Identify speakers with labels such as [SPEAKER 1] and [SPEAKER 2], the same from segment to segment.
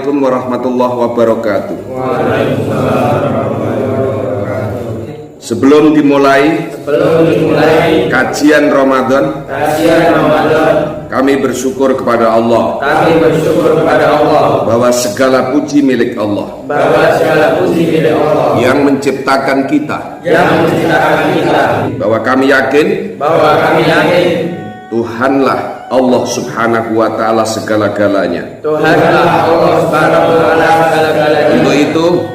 [SPEAKER 1] Assalamualaikum warahmatullahi wabarakatuh. Sebelum dimulai kajian Ramadan, kami bersyukur kepada Allah. Bahwa segala puji milik Allah. Yang menciptakan kita. Bahwa kami yakin Tuhanlah Allah subhanahu wa ta'ala segala-galanya. Untuk itu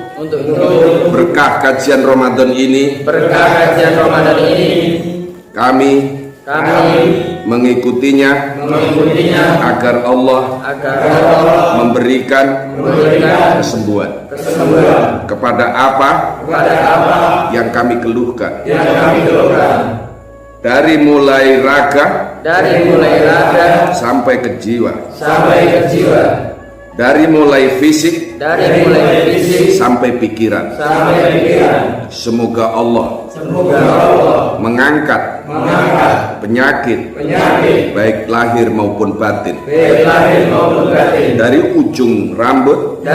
[SPEAKER 1] berkah kajian Ramadan ini, kami mengikutinya agar Allah memberikan kesembuhan kepada apa yang kami keluhkan, dari mulai raga sampai ke jiwa, dari mulai fisik sampai pikiran. Semoga Allah mengangkat penyakit baik lahir maupun batin, dari ujung rambut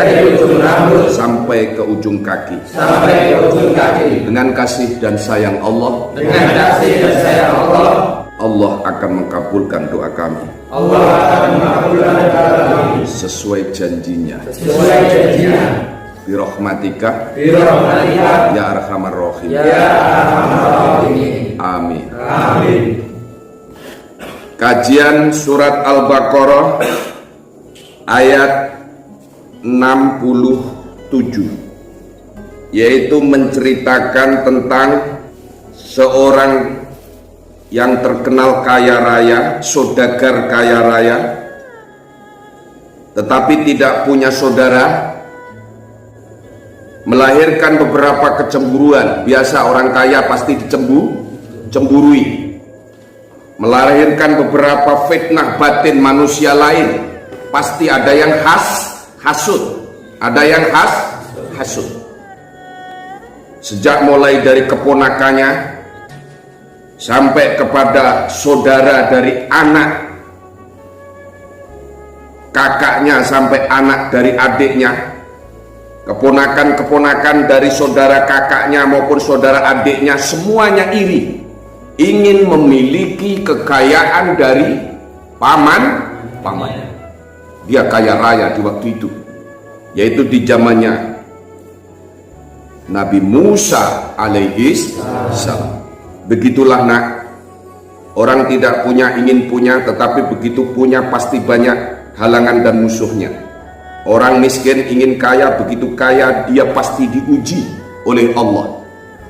[SPEAKER 1] sampai ke ujung kaki, dengan kasih dan sayang Allah. Allah akan mengkabulkan doa kami. Sesuai janjinya. Birahmatika ya arhamar rahim. Amin. Kajian surat Al-Baqarah ayat 67, yaitu menceritakan tentang seorang yang terkenal kaya raya, saudagar kaya raya, tetapi tidak punya saudara, melahirkan beberapa kecemburuan. Biasa orang kaya pasti dicemburui, melahirkan beberapa fitnah batin manusia lain. Pasti ada yang hasud, sejak mulai dari keponakannya sampai kepada saudara dari anak kakaknya, sampai anak dari adiknya, keponakan dari saudara kakaknya maupun saudara adiknya, semuanya iri, ingin memiliki kekayaan dari pamannya. Dia kaya raya di waktu itu, yaitu di zamannya Nabi Musa alaihi salam. Begitulah nak, orang tidak punya ingin punya, tetapi begitu punya pasti banyak halangan dan musuhnya. Orang miskin ingin kaya, begitu kaya dia pasti diuji oleh Allah.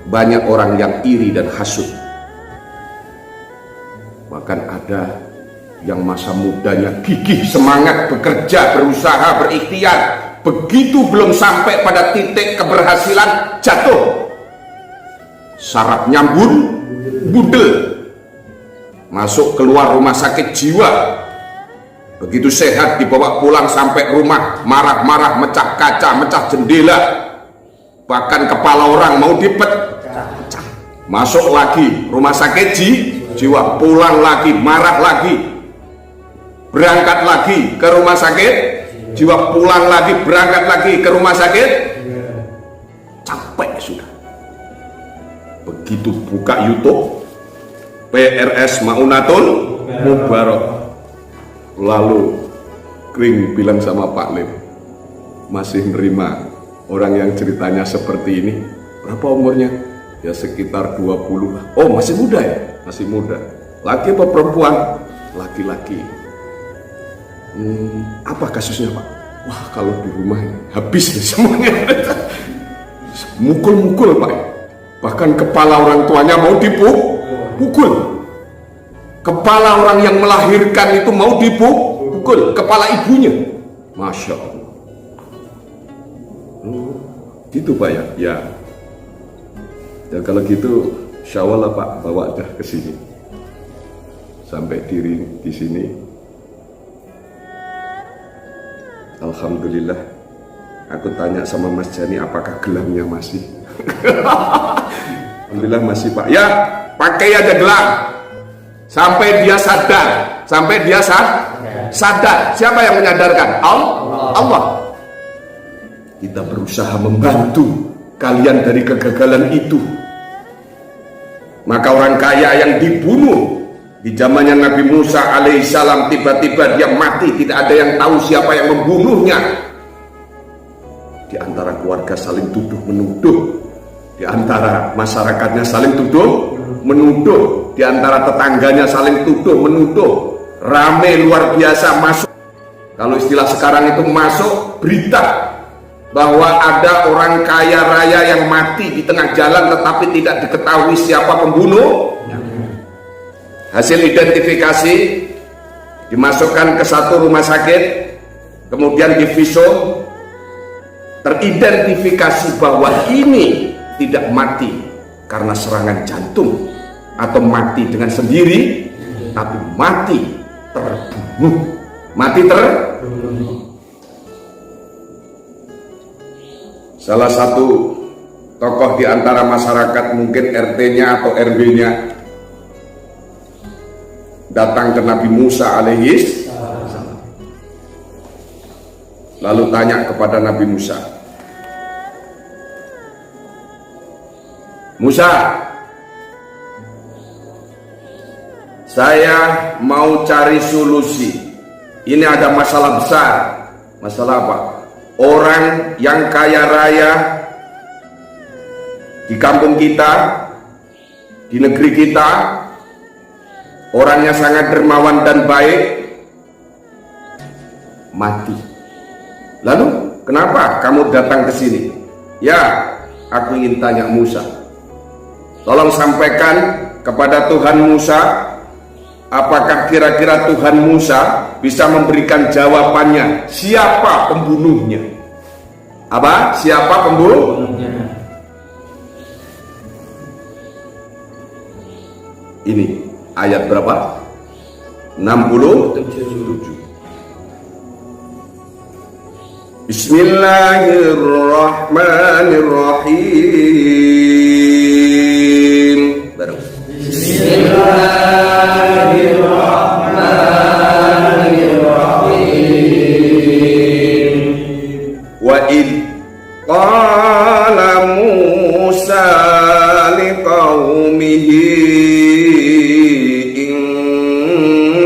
[SPEAKER 1] Banyak orang yang iri dan hasud. Bahkan ada yang masa mudanya gigih, semangat, bekerja, berusaha, berikhtiar. Begitu belum sampai pada titik keberhasilan, jatuh. Saraf nyambun, budel, masuk keluar rumah sakit jiwa. Begitu sehat dibawa pulang sampai rumah marah-marah, mecah kaca, mecah jendela, bahkan kepala orang mau dipecah. Masuk lagi rumah sakit jiwa, pulang lagi, marah lagi, berangkat lagi ke rumah sakit jiwa, pulang lagi, berangkat lagi ke rumah sakit. Capek sudah. Begitu buka YouTube, PRS Maunatul Mubarak, lalu Kring bilang sama Pak Lim, masih nerima orang yang ceritanya seperti ini. Berapa umurnya? Ya sekitar 20. Oh masih muda ya? Masih muda. Laki apa perempuan? Laki-laki. Apa kasusnya Pak? Wah kalau di rumah habis semuanya. Mukul-mukul Pak. Bahkan kepala orang tuanya mau dipukul. Kepala orang yang melahirkan itu mau dipukul, kepala ibunya. Masya Allah. Gitu Pak ya? Ya. Ya kalau gitu, insya Allah Pak bawa dah ke sini. Sampai diri di sini. Alhamdulillah. Aku tanya sama Mas Jani, apakah gelamnya masih? Alhamdulillah masih Pak. Ya, pakai aja gelang sampai dia sadar. Siapa yang menyadarkan? Allah. kita berusaha membantu kalian dari kegagalan itu. Maka orang kaya yang dibunuh di zamannya Nabi Musa alaihissalam, tiba-tiba dia mati, tidak ada yang tahu siapa yang membunuhnya. Di antara keluarga saling tuduh menuduh, di antara masyarakatnya saling tuduh menuduh, di antara tetangganya saling tuduh menuduh, rame luar biasa. Masuk, kalau istilah sekarang itu masuk berita bahwa ada orang kaya raya yang mati di tengah jalan tetapi tidak diketahui siapa pembunuh. Hasil identifikasi dimasukkan ke satu rumah sakit, kemudian divisum, teridentifikasi bahwa ini tidak mati karena serangan jantung atau mati dengan sendiri, tapi mati terbunuh. Mati terbunuh. Salah satu tokoh di antara masyarakat, mungkin RT-nya atau RW-nya, datang ke Nabi Musa alaihis, lalu tanya kepada Nabi Musa, Musa, saya mau cari solusi. Ini ada masalah besar. Masalah apa? Orang yang kaya raya di kampung kita, di negeri kita, orangnya sangat dermawan dan baik, mati. Lalu kenapa kamu datang ke sini? Ya, aku ingin tanya Musa. Tolong sampaikan kepada Tuhan Musa, apakah kira-kira Tuhan Musa bisa memberikan jawabannya, siapa pembunuhnya? Apa? Siapa pembunuhnya? Ini ayat berapa? 67. Bismillahirrahmanirrahim. Bareng. Wa id qala Musa liqaumihi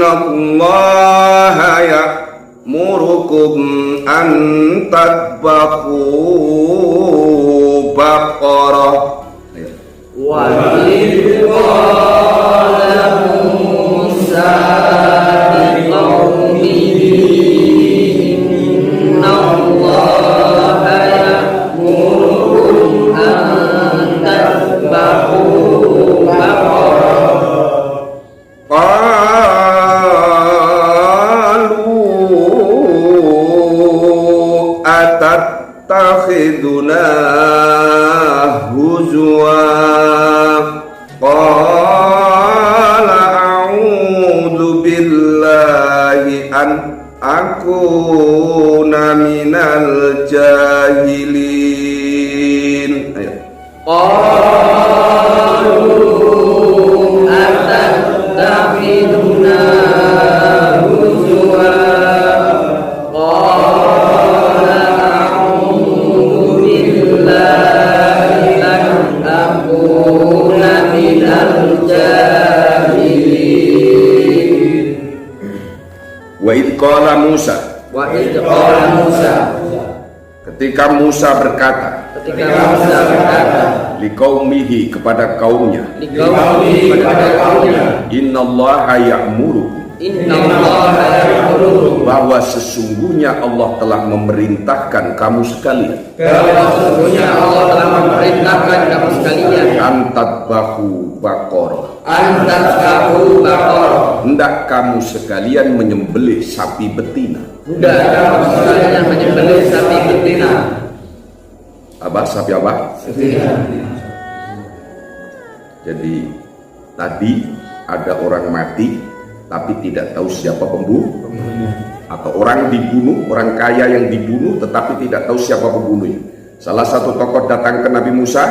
[SPEAKER 1] innallaha ya'murukum an tadbahu baqarah.
[SPEAKER 2] Wa id qala Musa
[SPEAKER 1] tattakhiduna huzwa qala a'udzu billahi an akuna minal jahilin. Ayo.
[SPEAKER 2] Qalu atattakhiduna huzwa
[SPEAKER 1] Wa id qala Musa.
[SPEAKER 2] Wa id qala Musa.
[SPEAKER 1] Ketika Musa berkata liqaumihi, kepada kaumnya, innallaha ya'murukum, bahwa sesungguhnya Allah telah memerintahkan kamu sekalian, antadbahu baqarah, hendak kamu sekalian menyembelih sapi betina. Apa? Sapi apa? Jadi tadi ada orang mati tapi tidak tahu siapa pembunuhnya, atau orang dibunuh, orang kaya yang dibunuh tetapi tidak tahu siapa pembunuhnya. Salah satu tokoh datang ke Nabi Musa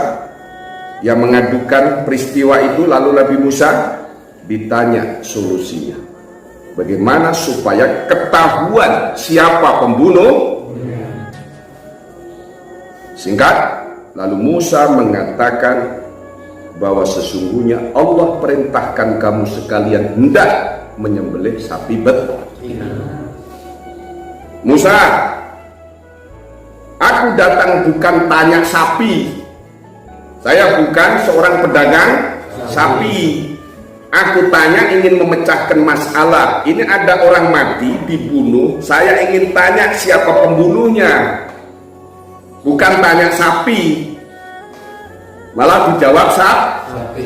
[SPEAKER 1] yang mengadukan peristiwa itu, lalu Nabi Musa ditanya solusinya. Bagaimana supaya ketahuan siapa pembunuh? Singkat, lalu Musa mengatakan bahwa sesungguhnya Allah perintahkan kamu sekalian hendak menyembelih sapi betina. Musa, aku datang bukan tanya sapi. Saya bukan seorang pedagang sapi. Aku tanya ingin memecahkan masalah. Ini ada orang mati dibunuh, saya ingin tanya siapa pembunuhnya. Bukan tanya sapi. Malah dijawab sapi.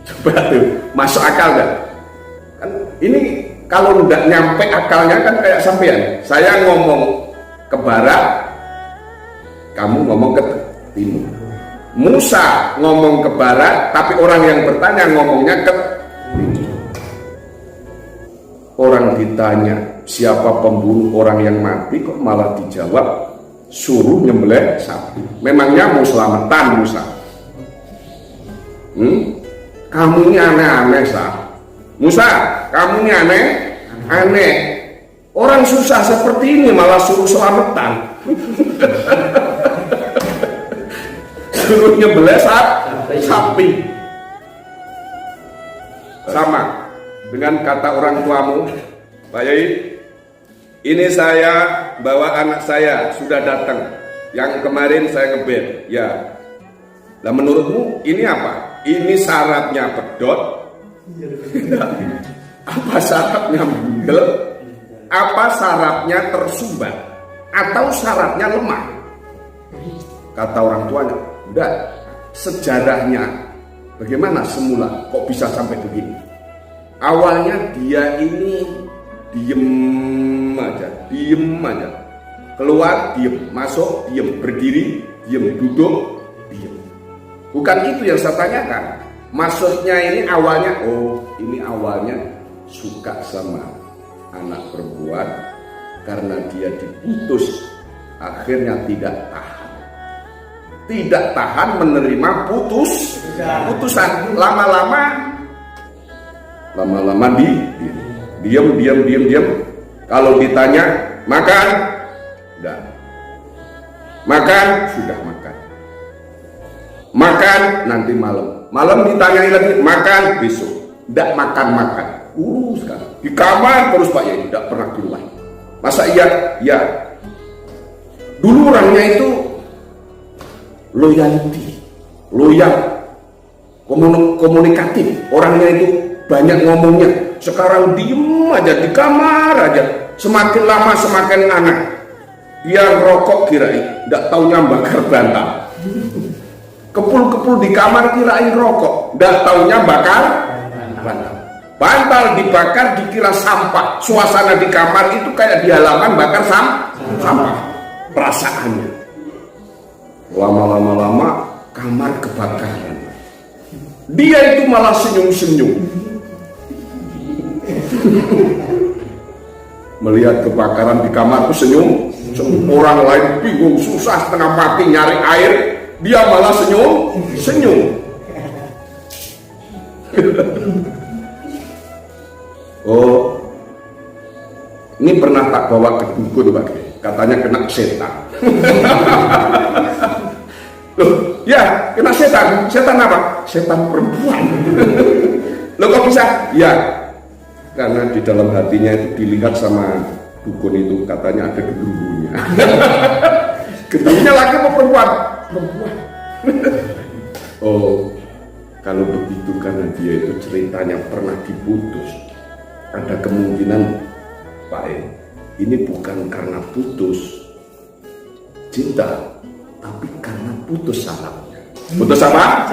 [SPEAKER 1] Coba tuh, masuk akal gak? Kan ini kalau nggak nyampe akalnya kan kayak sampean. Saya ngomong ke barat, kamu ngomong ke timur. Musa ngomong ke barat, tapi orang yang bertanya ngomongnya ke timur. Orang ditanya siapa pembunuh orang yang mati, kok malah dijawab suruh nyembelih sapi. Memangnya mau selamatan Musa? Kamu ini aneh-aneh, Musa, kamu ini aneh. Orang susah seperti ini malah suruh selamatan. Suruh nyembelih sapi. Sama dengan kata orang tuamu, Pak Yai, ini saya bawa anak saya sudah datang. Yang kemarin saya ngebet, ya. Nah menurutmu ini apa? Ini syaratnya pedot? Apa syaratnya bundel? Apa syaratnya tersumbat? Atau syaratnya lemah? Kata orang tuanya, enggak. Sejarahnya bagaimana semula kok bisa sampai begini? Awalnya dia ini diem aja. Keluar diem, masuk diem, berdiri diem, duduk diem. Bukan itu yang saya tanyakan. Maksudnya ini awalnya, ini awalnya suka sama anak perempuan karena dia diputus, akhirnya tidak tahan menerima putusan. Lama-lama diam. Kalau ditanya makan, enggak. Makan, sudah makan. Makan nanti malam ditanyai lagi, makan besok. Enggak makan. Sekarang di kamar terus Pak Yai, tidak pernah keluar. Masa iya? Ya. Dulu orangnya itu loyal, komunikatif. Orangnya itu banyak ngomongnya. Sekarang diem aja di kamar aja. Semakin lama semakin aneh. Dia rokok kirain, enggak taunya bakar bantal. Kepul-kepul di kamar kirain rokok, enggak taunya bakar bantal. Bantal dibakar dikira sampah. Suasana di kamar itu kayak di halaman bakar sampah. Perasaannya. Lama-lama kamar kebakaran. Dia itu malah senyum-senyum. Melihat kebakaran di kamar itu senyum. Orang lain bingung, susah, setengah mati nyari air, dia malah senyum. Oh, ini pernah tak bawa ke dukun Pak, katanya kena setan. Loh, ya kena setan. Setan apa? Setan perempuan. Loh kok bisa? Ya, karena di dalam hatinya itu dilihat sama dukun itu, katanya ada genderuwonya. Genderuwonya laki apa perempuan? Perempuan. Oh, kalau begitu karena dia itu ceritanya pernah diputus. Ada kemungkinan Pak, ini bukan karena putus cinta, tapi karena putus syaratnya. Putus apa?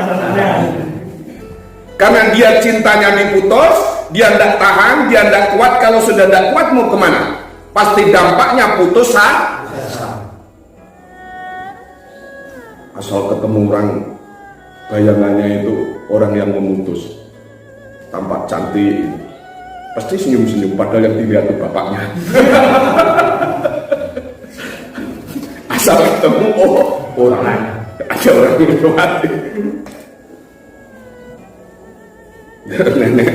[SPEAKER 1] Karena dia cintanya diputus, dia tidak tahan, dia tidak kuat. Kalau sudah tidak kuat mau kemana? Pasti dampaknya putus asal ketemu orang, bayangannya itu orang yang memutus, tampak cantik, pasti senyum-senyum, padahal yang dilihat itu bapaknya. Asal ketemu, orang, ada orang yang mati. Nenek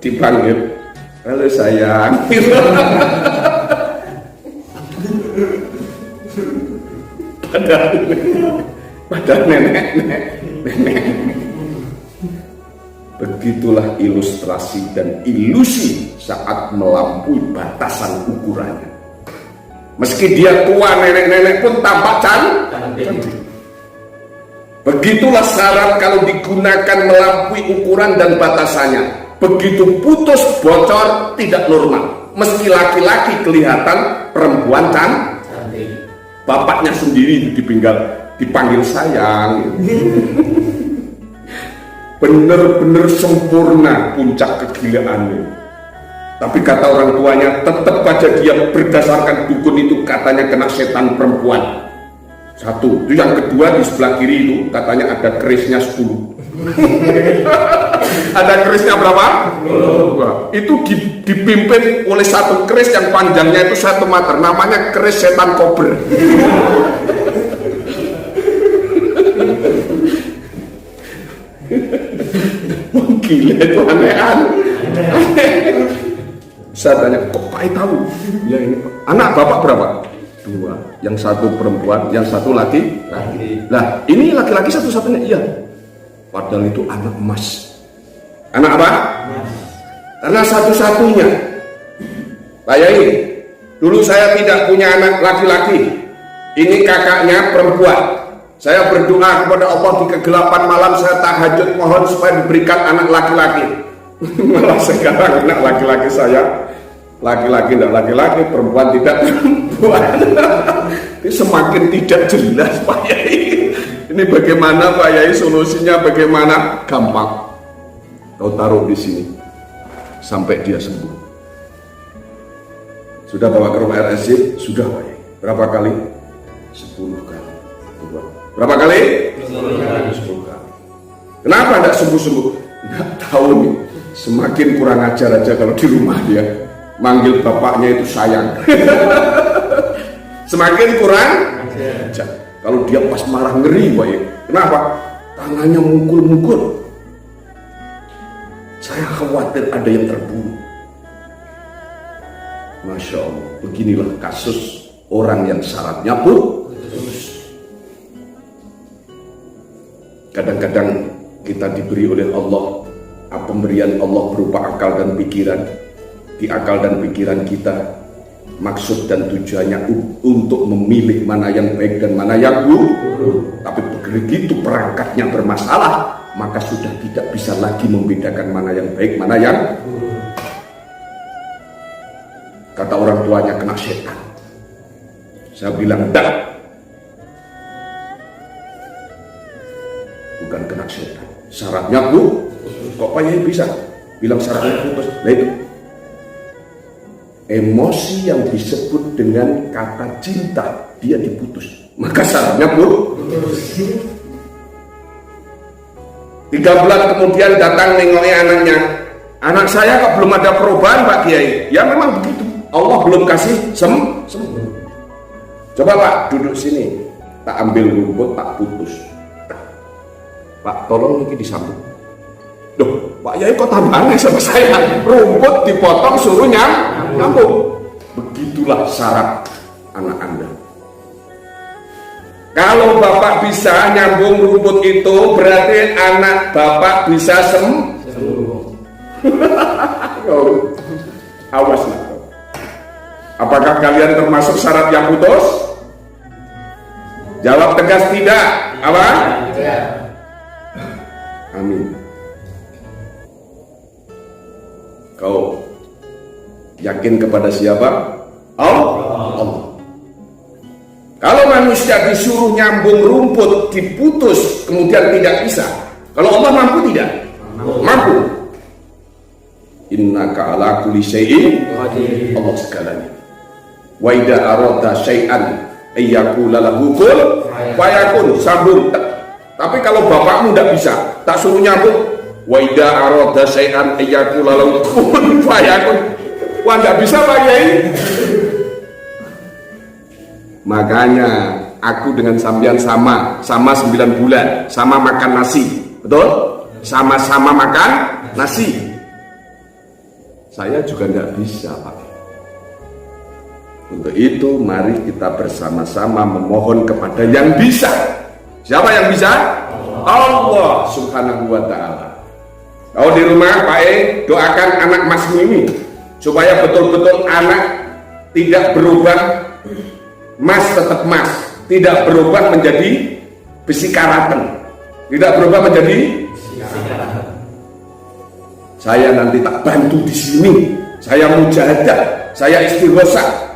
[SPEAKER 1] dipanggil, halo sayang. pada nenek. Begitulah ilustrasi dan ilusi saat melampaui batasan ukurannya. Meski dia tua, nenek-nenek pun tampak cantik. Begitulah syarat kalau digunakan melampaui ukuran dan batasannya. Begitu putus, bocor, tidak normal. Meski laki-laki kelihatan, perempuan cantik. Bapaknya sendiri dipanggil sayang. Benar-benar sempurna puncak kegilaannya. Tapi kata orang tuanya, tetap aja dia berdasarkan dukun itu katanya kena setan perempuan. Satu, itu yang kedua di sebelah kiri itu katanya ada kerisnya 10. Ada kerisnya berapa? 10. Itu dipimpin oleh satu keris yang panjangnya itu 1 meter, namanya keris setan kober. Gila itu aneh-aneh. Saya tanya, kok Pak tahu? Ya ini anak bapak berapa? 2, yang satu perempuan, yang satu laki. Lah, ini laki-laki satu-satunya. Iya. Padahal itu anak emas. Anak apa? Emas. Karena satu-satunya. Pak Yai, dulu saya tidak punya anak laki-laki. Ini kakaknya perempuan. Saya berdoa kepada Allah di kegelapan malam, saya tahajud mohon supaya diberikan anak laki-laki. Malah sekarang anak laki-laki saya laki-laki tidak laki-laki, perempuan tidak perempuan. Ini semakin tidak jelas Pak Yai. Ini bagaimana Pak Yai, solusinya bagaimana? Gampang. Kau taruh di sini sampai dia sembuh. Sudah bawa ke rumah RSC? Sudah Pak Yai. Berapa kali? 10 kali. Berapa kali? 10 kali. Kenapa tidak sembuh-sembuh? Nggak tahu nih. Semakin kurang ajar aja kalau di rumah dia. Manggil bapaknya itu sayang. Semakin kurang ajar. Kalau dia pas marah ngeri Pak Yai. Kenapa? Tangannya mukul-mukul. Saya khawatir ada yang terbunuh. Masya Allah. Beginilah kasus orang yang syaratnya putus. Kadang-kadang kita diberi oleh Allah pemberian Allah berupa akal dan pikiran. Di akal dan pikiran kita maksud dan tujuannya untuk memilih mana yang baik dan mana yang buruk. Tapi begitu perangkatnya bermasalah, maka sudah tidak bisa lagi membedakan mana yang baik, mana yang buruk. Kata orang tuanya kena setan. Saya bilang enggak. Bukan kena setan. Syaratnya putus. Kok Pak Yai bisa bilang syaratnya putus? Nah itu emosi yang disebut dengan kata cinta, dia diputus, maka syaratnya putus. 3 bulan kemudian datang nengoki anaknya. Anak saya kok belum ada perubahan Pak Kiai? Ya memang begitu, Allah belum kasih sembuh. Coba Pak duduk sini, tak ambil rumput, tak putus. Pak tolong ini disambung. Loh, Pak Yai kok tambah aneh sama saya? Rumput dipotong suruh nyambung. Begitulah syarat anak Anda. Kalau Bapak bisa nyambung rumput itu, berarti anak Bapak bisa sembuh. Awas lah. Apakah kalian termasuk syarat yang putus? Jawab tegas tidak. Apa? Tidak. Amin. Kau yakin kepada siapa? Allah. Kalau manusia disuruh nyambung rumput diputus kemudian tidak bisa. Kalau Allah mampu tidak? Mampu. Innaka ala kulli syai'in qadir. Allah segalanya. Wa idza arada syai'an ayyakula lahu kun fayakun. Sambung. Tapi kalau bapakmu tidak bisa, tak suruh nyambung. Wa idza arada syai'an ayyakula lahu kun fayakun. Wah, tidak bisa Pak Yai. Makanya aku dengan sampean sama 9 bulan, sama makan nasi, betul? Sama-sama makan nasi. Saya juga tidak bisa Pak. Untuk itu mari kita bersama-sama memohon kepada yang bisa. Siapa yang bisa? Allah Subhanahu wa ta'ala. Kalau di rumah Pak E, doakan anak masmu ini supaya betul-betul anak tidak berubah, mas tetap mas, tidak berubah menjadi besi karatan, tidak berubah menjadi saya nanti tak bantu di sini, saya mujahadah, saya istighosah.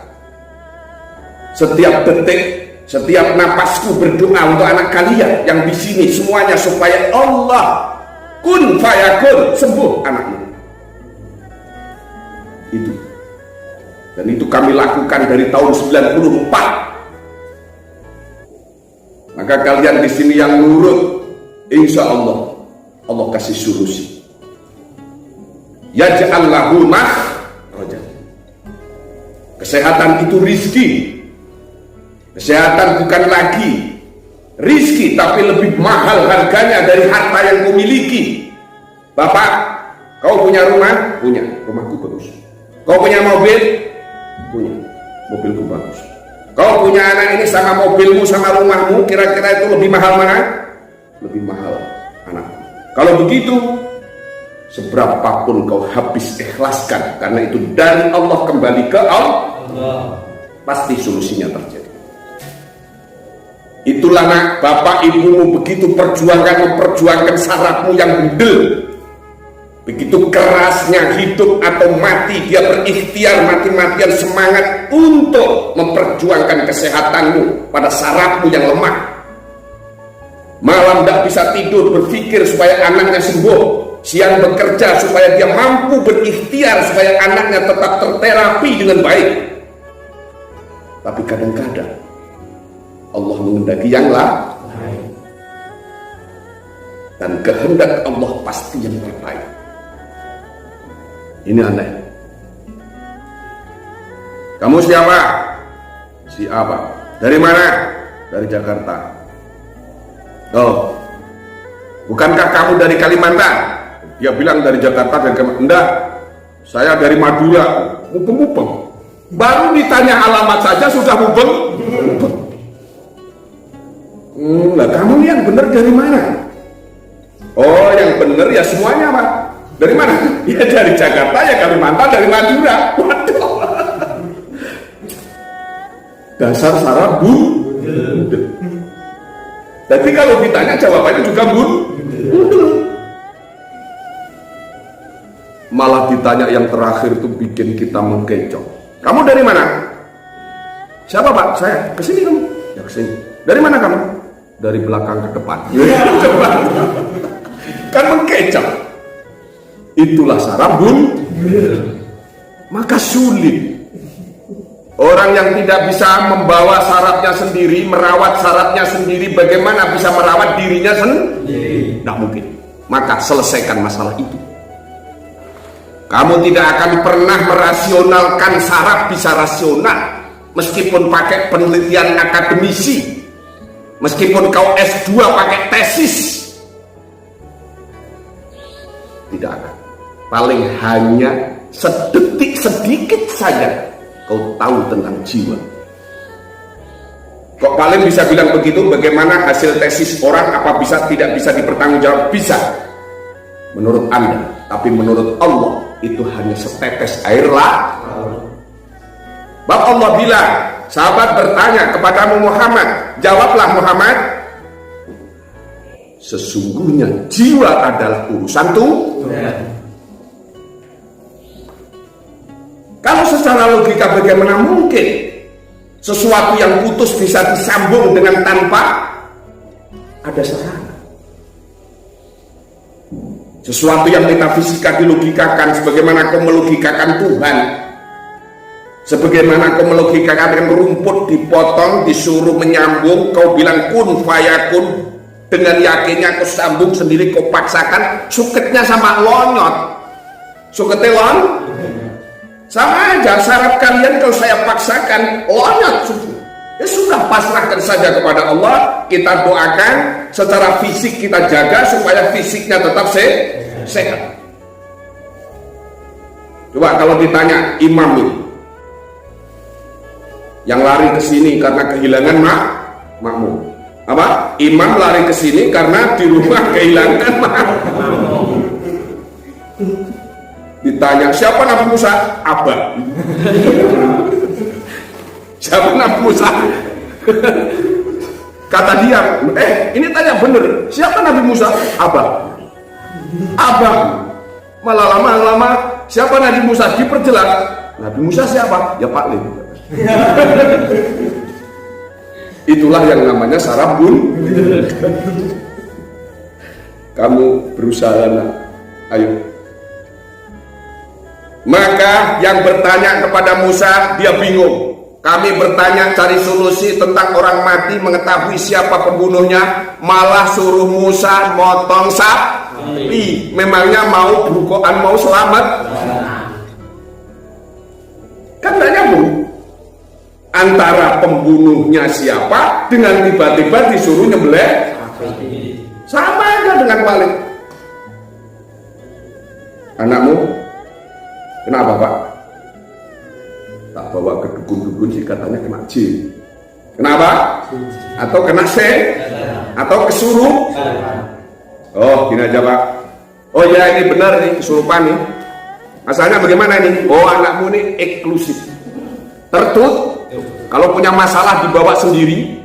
[SPEAKER 1] Setiap detik, setiap napasku berdoa untuk anak kalian yang di sini semuanya supaya Allah kun fayakun sembuh anaknya. Itu. Dan itu kami lakukan dari tahun 94. Maka kalian di sini yang nurut, insya Allah Allah kasih solusi. Yaj'al lahu makhrajan. Kesehatan itu rizki. Kesehatan bukan lagi rizki, tapi lebih mahal harganya dari harta yang kau miliki. Bapak, kau punya rumah? Punya, rumahku bagus. Kau punya mobil? Punya, mobilku bagus. Kau punya anak ini sama mobilmu sama rumahmu, kira-kira itu lebih mahal mana? Lebih mahal anakku. Kalau begitu, seberapapun kau habis ikhlaskan, karena itu dari Allah kembali ke Allah, pasti solusinya terjadi. Itulah nak, bapak ibumu begitu memperjuangkan sarafmu yang bundel, begitu kerasnya hidup atau mati, dia berikhtiar mati-matian semangat untuk memperjuangkan kesehatanmu pada sarafmu yang lemah. Malam tidak bisa tidur berpikir supaya anaknya sembuh, siang bekerja supaya dia mampu berikhtiar supaya anaknya tetap terterapi dengan baik. Tapi kadang-kadang Allah menghendaki yang lain, dan kehendak Allah pasti yang terbaik. Ini aneh. Kamu siapa? Siapa? Dari mana? Dari Jakarta. Oh, bukankah kamu dari Kalimantan? Dia bilang dari Jakarta dan Kalimantan. Enggak, saya dari Madura. Mubeng-mubeng. Baru ditanya alamat saja sudah mubeng. Lah kamu yang benar dari mana? Oh, yang benar ya semuanya Pak. Dari mana? Ya dari Jakarta, ya Kalimantan, dari Madura. Waduh. Dasar saraf bundel. Tapi kalau ditanya jawabannya juga bundel. Malah ditanya yang terakhir itu bikin kita mengkecoh. Kamu dari mana? Siapa Pak? Saya. Kesini kamu? Ya kesini. Dari mana kamu? Dari belakang ke depan. Kan mengkecoh. Itulah saraf bundel. Maka sulit. Orang yang tidak bisa membawa sarafnya sendiri, merawat sarafnya sendiri, bagaimana bisa merawat dirinya sendiri? Tidak mungkin. Maka selesaikan masalah itu. Kamu tidak akan pernah merasionalkan saraf bisa rasional, meskipun pakai penelitian akademisi, meskipun kau S2 pakai tesis, tidak akan. Paling hanya sedetik sedikit saja kau tahu tentang jiwa. Kok paling bisa bilang begitu? Bagaimana hasil tesis orang apa bisa tidak bisa dipertanggungjawab? Bisa menurut Anda, tapi menurut Allah itu hanya setetes air lah. Bab Allah bilang, sahabat bertanya kepadamu Muhammad, jawablah Muhammad, sesungguhnya jiwa adalah urusan Tuhan. Kalau secara logika bagaimana mungkin sesuatu yang putus bisa disambung dengan tanpa ada sarana? Sesuatu yang metafisika dilogikakan sebagaimana kau melogikakan Tuhan, sebagaimana kau melogikakan dengan rumput dipotong disuruh menyambung, kau bilang kun fayakun, dengan yakinnya kau sambung sendiri, kau paksakan. Suketnya sama lonyot, suketnya sama aja. Saraf kalian kalau saya paksakan lonyot sudah. Ya sudah, pasrahkan saja kepada Allah. Kita doakan secara fisik, kita jaga supaya fisiknya tetap sehat. Coba kalau ditanya imam ini, Yang lari ke sini karena kehilangan makmum. Apa? Imam lari ke sini karena di rumah kehilangan makmum. Ditanya, siapa Nabi Musa? Abah. Siapa Nabi Musa? Kata dia, ini tanya bener, siapa Nabi Musa? Abah. Abah. Malah lama-lama, siapa Nabi Musa? Diperjelas. Nabi Musa siapa? Ya Pak Lim. Itulah yang namanya sarabun. Kamu berusaha nak, ayo. Maka yang bertanya kepada Musa, dia bingung. Kami bertanya cari solusi tentang orang mati, mengetahui siapa pembunuhnya, malah suruh Musa motong sapi. Memangnya mau bukoan, mau selamat? Kan tidak nyambung antara pembunuhnya siapa dengan tiba-tiba disuruh nyembelih. Sama aja dengan Malik. Anakmu kenapa Pak? Tak bawa ke dukun-dukun sih katanya kena jin. Kenapa? Atau kena atau kesuruh? Oh, gini aja Pak. Oh ya, ini benar nih, kesurupan nih. Masalahnya bagaimana ini? Oh, anakmu ini eksklusif, tertutup. Kalau punya masalah dibawa sendiri,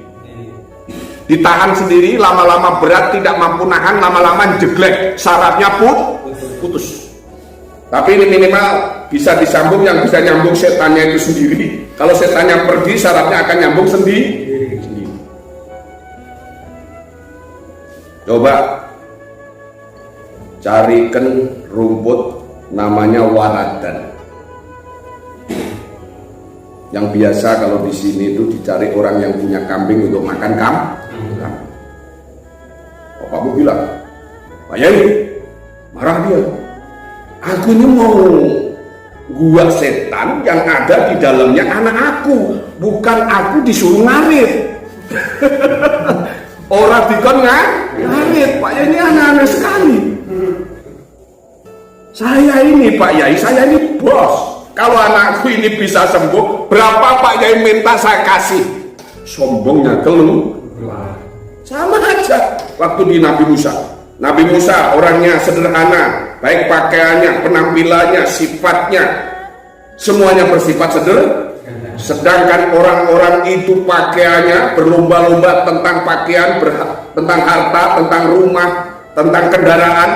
[SPEAKER 1] ditahan sendiri, lama-lama berat, tidak mampu nahan, lama-lama jeglek, sarafnya putus. Tapi ini minimal bisa disambung, yang bisa nyambung setannya itu sendiri. Kalau setannya pergi, sarafnya akan nyambung sendiri. Coba carikan rumput namanya waradan. Yang biasa kalau di sini itu dicari orang yang punya kambing untuk makan kambing. Bapakmu bilang, Pak Yai, marah dia. Aku ini mau gua setan yang ada di dalamnya anak aku, bukan aku disuruh ngarit. Orang dikon ngarit, Pak Yai ini aneh-aneh sekali. Saya ini Pak Yai, saya ini bos. Kalau anakku ini bisa sembuh, berapa Pak Yai minta saya kasih? Sombongnya keluar. Sama aja waktu di Nabi Musa. Nabi Musa orangnya sederhana, baik pakaiannya, penampilannya, sifatnya, semuanya bersifat sederhana. Sedangkan orang-orang itu pakaiannya berlomba-lomba tentang pakaian, tentang harta, tentang rumah, tentang kendaraan.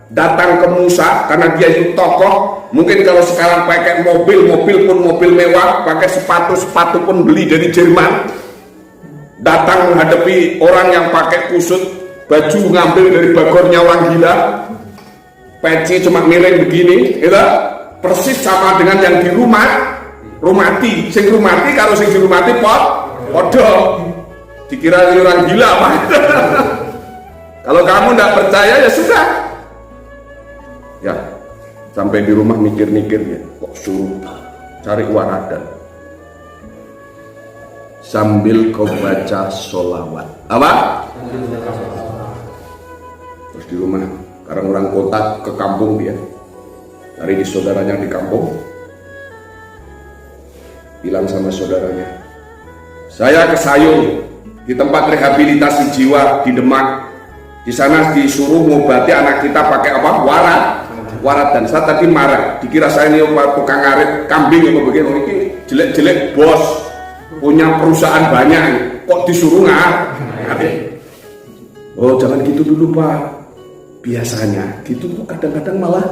[SPEAKER 1] Datang ke Musa karena dia itu tokoh. Mungkin kalau sekarang pakai mobil pun mobil mewah, pakai sepatu pun beli dari Jerman. Datang menghadapi orang yang pakai kusut, baju ngambil dari bagornya orang gila, peci cuma miring begini, gitu. Persis sama dengan yang di rumati. Sing rumati kalau sing di rumati podo dikira orang gila Pak. Kalau kamu tidak percaya ya sudah. Ya, sampai di rumah mikir-mikir ya, kok suruh cari waradan sambil kau baca sholawat. Apa? Terus di rumah, karena orang kota ke kampung dia, cari di saudaranya di kampung, bilang sama saudaranya, saya ke Sayung di tempat rehabilitasi jiwa di Demak. Di sana disuruh ngobati anak kita pakai apa? Waradan. Saya tadi marah, dikira saya ini tukang ngarit kambing apa begini. Oh, ini jelek-jelek bos, punya perusahaan banyak, kok disuruh ngarit? Oh jangan gitu dulu Pak. Biasanya gitu tuh kadang-kadang malah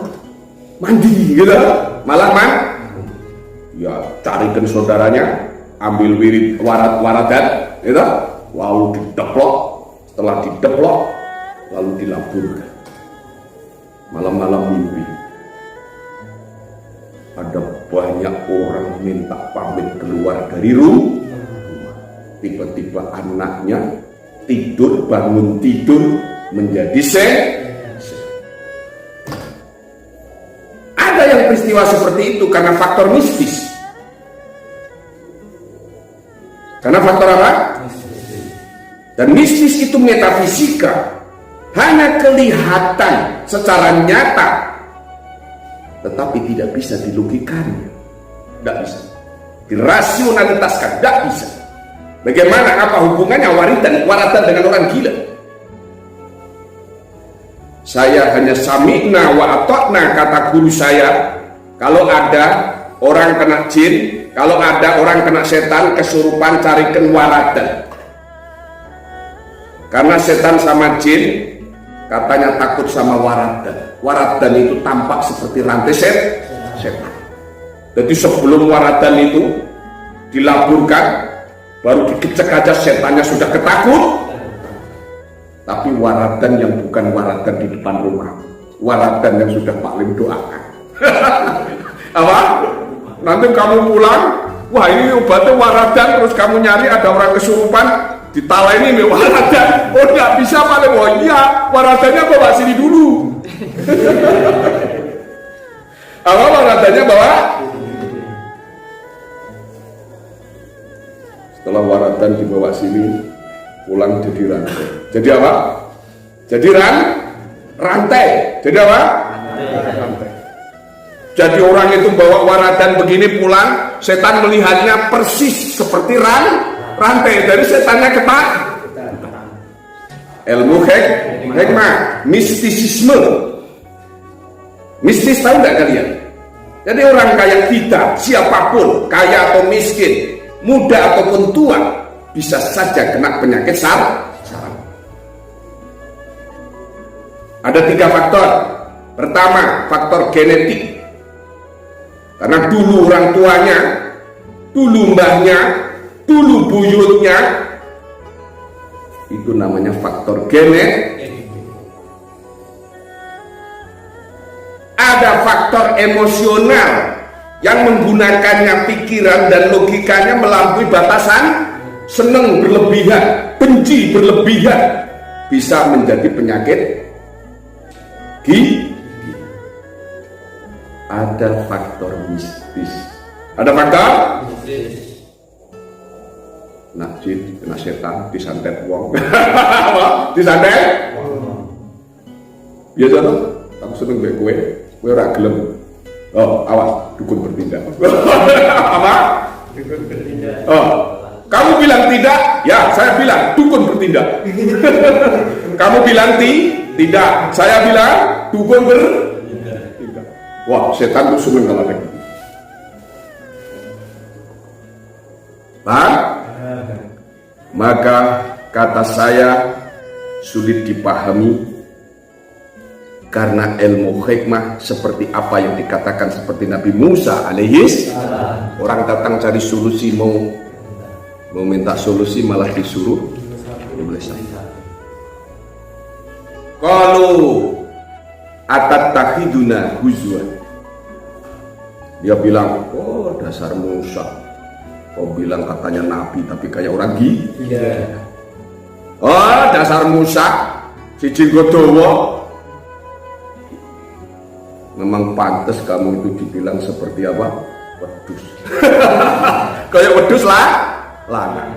[SPEAKER 1] mandi gitu, malah ya carikan saudaranya, ambil wirid waradan, gitu, lalu dideplok. Setelah dideplok, lalu dilaburkan. Malam-malam mimpi ada banyak orang minta pamit keluar dari rumah. Tiba-tiba anaknya bangun tidur menjadi Ada yang peristiwa seperti itu karena faktor mistis. Karena faktor apa? Dan mistis itu metafisika, hanya kelihatan secara nyata, tetapi tidak bisa dilogikanya. Tidak bisa. dirasionalitaskan, tidak bisa. Bagaimana, apa hubungannya waradan dengan orang gila? Saya hanya sami'na wa ata'na, kata guru saya. Kalau ada orang kena jin, kalau ada orang kena setan, kesurupan, carikan waradan. Karena setan sama jin katanya takut sama waradan. Waradan itu tampak seperti rantai setan. Jadi sebelum waradan itu dilaburkan, baru dikecek aja setannya sudah ketakut. Tapi waradan yang bukan waradan di depan rumah, waradan yang sudah paling doakan. Apa? Nanti kamu pulang, wah ini obatnya waradan, terus kamu nyari ada orang kesurupan, ditalaini nih waradan. Oh nggak bisa paling, oh iya waradannya bawa sini dulu. Apa waradannya bawa? Setelah waradan dibawa sini, pulang jadi rantai. Jadi apa? Jadi rantai. Jadi apa? Rantai. Jadi orang itu bawa waradan begini pulang, setan melihatnya persis seperti rantai. Dari setannya ketak. Ilmu hikmah, mistisisme. Mistis tahu nggak kalian? Jadi orang kayak kita, siapapun, kaya atau miskin, muda ataupun tua, bisa saja kena penyakit saraf. Ada 3 faktor. Pertama, faktor genetik. Karena dulu orang tuanya, dulu mbahnya, dulu buyutnya, itu namanya faktor genetik. Ada faktor emosional yang menggunakannya pikiran dan logikanya melampaui batasan. Senang berlebihan, benci berlebihan, bisa menjadi penyakit gila. Ada faktor mistis. Ada faktor mistis. Nah, jin, kena setan, disantet wong. Disantet? Biasa tuh, aku seneng gue kue ora gelem. Oh, awas, dukun bertindak. Apa? Dukun bertindak. Oh, kamu bilang tidak, ya saya bilang dukun bertindak. Kamu bilang tidak, saya bilang dukun bertindak. Wah, setan tuh seneng kalau kayak gitu. Paham? Maka kata saya sulit dipahami karena ilmu hikmah seperti apa yang dikatakan seperti Nabi Musa alaihis. Orang datang cari solusi, mau minta solusi malah disuruh iblis. Kalau atattakhiduna huzwa, dia bilang, oh dasar Musa, kau bilang katanya nabi tapi kayak orang gila. Oh dasar Musa, si Jinggodowo, memang pantas kamu itu dibilang seperti apa? Wedus. Kayak wedus lah, lana.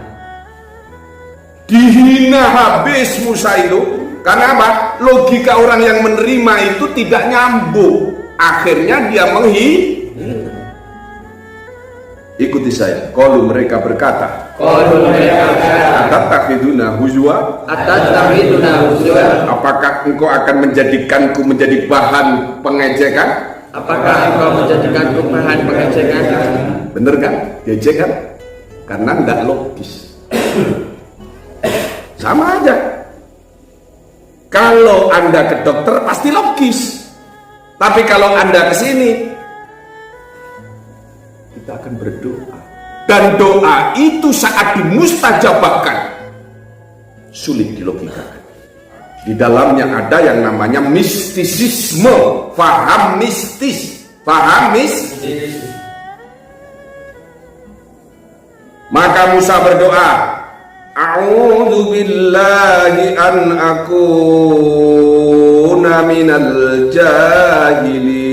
[SPEAKER 1] Dihina habis Musa itu. Karena apa? Logika orang yang menerima itu tidak nyambung. Akhirnya dia ikuti saya. Qalu mereka berkata. Atattakhiduna huzwa? Apakah engkau akan menjadikanku menjadi bahan pengejekan?
[SPEAKER 2] Apakah engkau menjadikanku bahan pengejekan?
[SPEAKER 1] Bener kan? Gejekan? Karena enggak logis. Sama aja. Kalau Anda ke dokter pasti logis. Tapi kalau Anda ke sini, kita akan berdoa. Dan doa itu saat dimustajabahkan sulit dilogikakan. Di dalamnya ada yang namanya mistisisme, faham mistis. Maka Musa berdoa, a'udzu billahi an akuna minal jahilin.